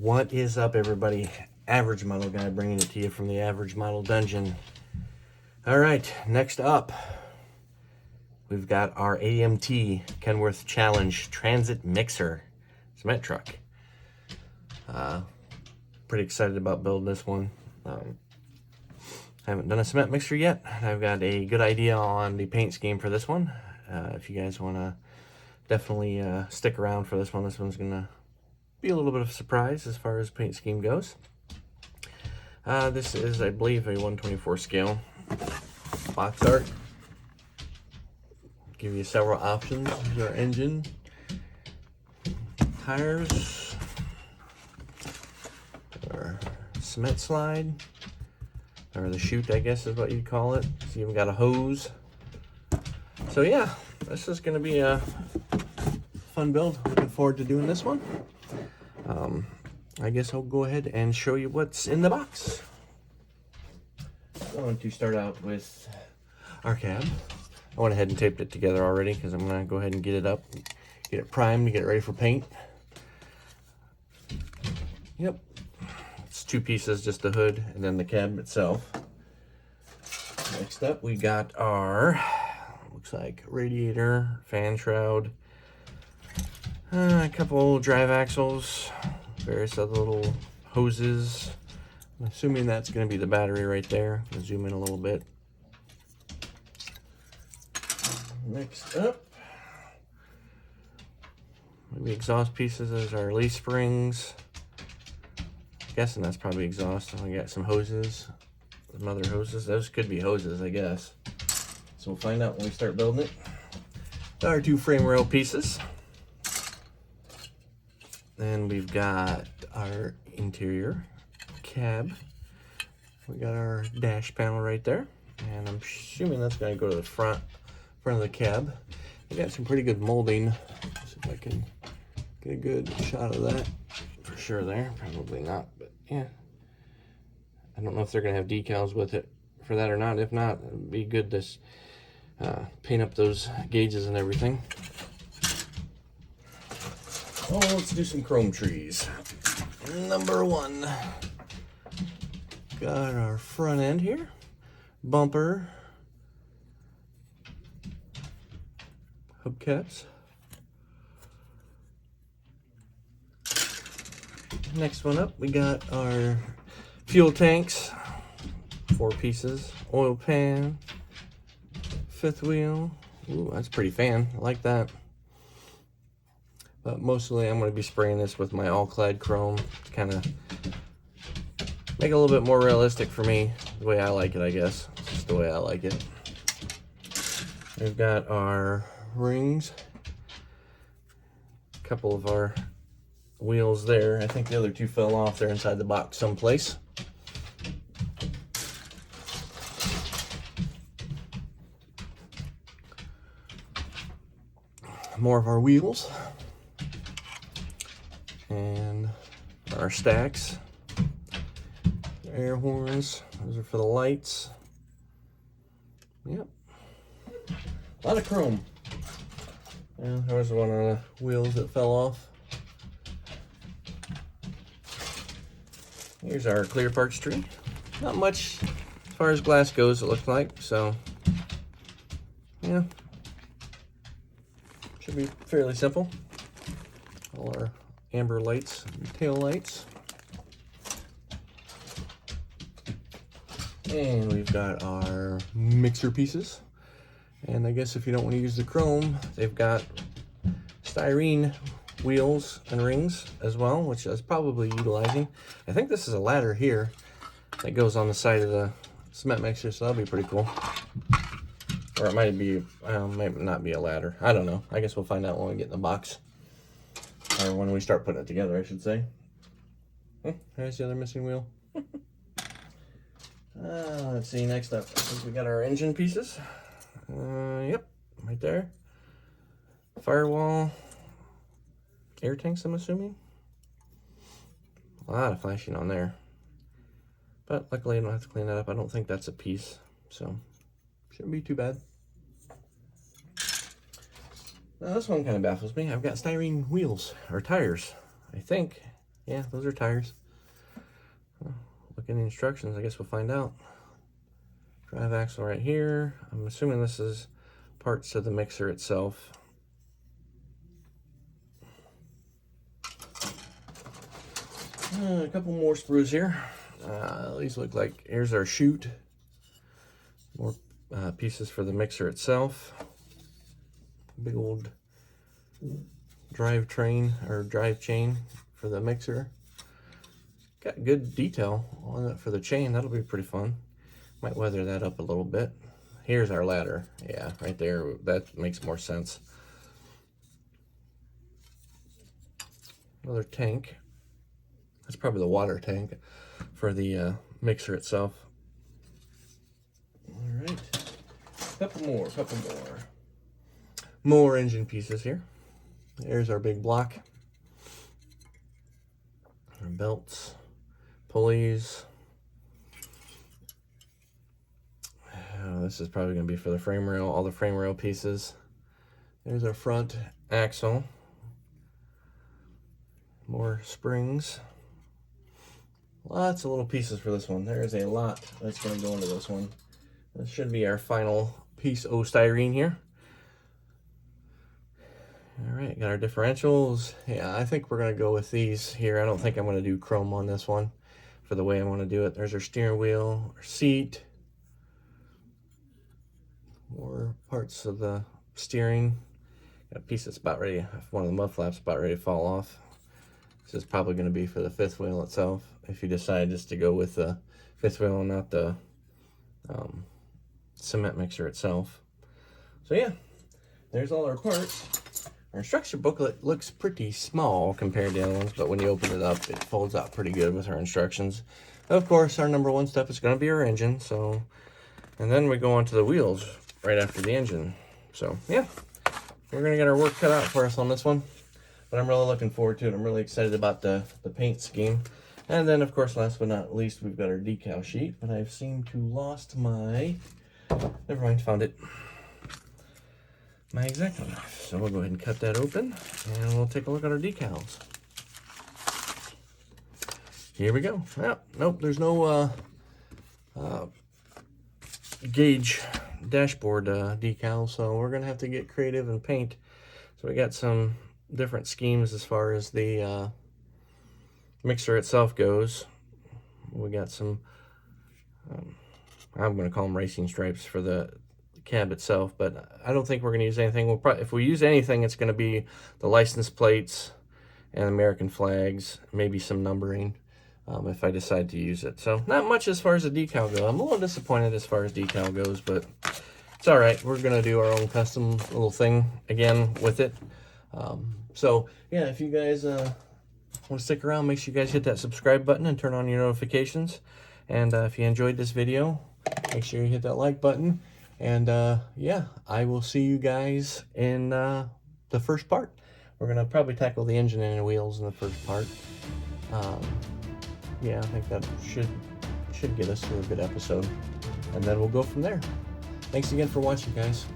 What is up, everybody? Average Model Guy bringing it to you from the Average Model Dungeon. All right, next up, we've got our AMT Kenworth Challenge Transit Mixer cement truck. Pretty excited about building this one. Haven't done a cement mixer yet. I've got a good idea on the paint scheme for this one. If you guys want to definitely stick around for this one's going to be a little bit of a surprise as far as paint scheme goes. This is, I believe, a 124 scale box art. Give you several options. Your engine, tires, or cement slide, or the chute, I guess is what you'd call it. So you've got a hose. So yeah, this is going to be a fun build. Looking forward to doing this one. I guess I'll go ahead and show you what's in the box. I'm going to start out with our cab. I went ahead and taped it together already because I'm going to go ahead and get it up, get it primed, get it ready for paint. Yep, it's two pieces, just the hood and then the cab itself. Next up, we got our, looks like radiator, fan shroud, a couple drive axles, various other little hoses. I'm assuming that's going to be the battery right there. I'll zoom in a little bit. Next up, maybe exhaust pieces as our leaf springs. I'm guessing that's probably exhaust. We got some hoses, some other hoses. Those could be hoses, I guess. So we'll find out when we start building it. Our two frame rail pieces. Then we've got our interior cab. We got our dash panel right there, and I'm assuming that's going to go to the front of the cab. We got some pretty good molding. Let's see if I can get a good shot of that for sure there. Probably not, but yeah. I don't know if they're going to have decals with it for that or not. If not, it would be good to paint up those gauges and everything. Oh, let's do some chrome trees. Number one. Got our front end here. Bumper. Hubcaps. Next one up, we got our fuel tanks. 4 pieces. Oil pan. Fifth wheel. Ooh, that's a pretty fan. I like that. But mostly I'm going to be spraying this with my all-clad chrome to kind of make it a little bit more realistic for me, the way I like it, I guess. It's just the way I like it. We've got our rings, a couple of our wheels there. I think the other two fell off. They're inside the box someplace. More of our wheels. And our stacks, air horns, those are for the lights. Yep, a lot of chrome. And there was one on the wheels that fell off. Here's our clear parts tree. Not much as far as glass goes, it looks like, so yeah, should be fairly simple. All our amber lights and tail lights. And we've got our mixer pieces. And I guess if you don't want to use the chrome, they've got styrene wheels and rings as well, which is probably utilizing. I think this is a ladder here that goes on the side of the cement mixer, so that'll be pretty cool. Or it might be, might not be a ladder. I don't know. I guess we'll find out when we get in the box. Or when we start putting it together, I should say. There's the other missing wheel. Let's see, next up, I think we got our engine pieces. Yep, right there. Firewall. Air tanks, I'm assuming. A lot of flashing on there. But luckily I don't have to clean that up. I don't think that's a piece, so shouldn't be too bad. Now this one kind of baffles me. I've got styrene wheels, or tires, I think. Yeah, those are tires. Look in the instructions, I guess we'll find out. Drive axle right here. I'm assuming this is parts of the mixer itself. A couple more sprues here. These look like, here's our chute. More pieces for the mixer itself. Big old drive train or drive chain for the mixer. Got good detail on it for the chain. That'll be pretty fun. Might weather that up a little bit. Here's our ladder. Yeah, right there. That makes more sense. Another tank. That's probably the water tank for the mixer itself. All right. Couple more. More engine pieces here. There's our big block. Our belts, pulleys. This is probably going to be for the frame rail, all the frame rail pieces. There's our front axle. More springs. Lots of little pieces for this one. There is a lot that's going to go into this one. This should be our final piece of styrene here. All right, got our differentials. Yeah, I think we're going to go with these here. I don't think I'm going to do chrome on this one for the way I want to do it. There's our steering wheel, our seat. More parts of the steering. Got a piece that's about ready, one of the mud flaps about ready to fall off. This is probably going to be for the fifth wheel itself, if you decide just to go with the fifth wheel and not the cement mixer itself. So yeah, there's all our parts. Our instruction booklet looks pretty small compared to the other ones, but when you open it up, it folds out pretty good with our instructions. Of course, our number one step is going to be our engine. So, and then we go on to the wheels right after the engine. So yeah, we're going to get our work cut out for us on this one. But I'm really looking forward to it. I'm really excited about the paint scheme. And then, of course, last but not least, we've got our decal sheet. But I've seemed to lost my... Never mind, found it. My X-Acto knife. So we'll go ahead and cut that open. And we'll take a look at our decals. Here we go. Oh, nope, there's no gauge dashboard decal. So we're going to have to get creative and paint. So we got some different schemes as far as the mixer itself goes. We got some I'm going to call them racing stripes for the cab itself, but I don't think we're going to use anything. We'll probably, if we use anything, it's going to be the license plates and American flags, maybe some numbering if I decide to use it. So not much as far as the decal goes. I'm a little disappointed as far as decal goes, but it's all right. We're going to do our own custom little thing again with it. So yeah, if you guys want to stick around, make sure you guys hit that subscribe button and turn on your notifications. And if you enjoyed this video, make sure you hit that like button. And yeah, I will see you guys in the first part. We're going to probably tackle the engine and the wheels in the first part. Yeah, I think that should get us to a good episode. And then we'll go from there. Thanks again for watching, guys.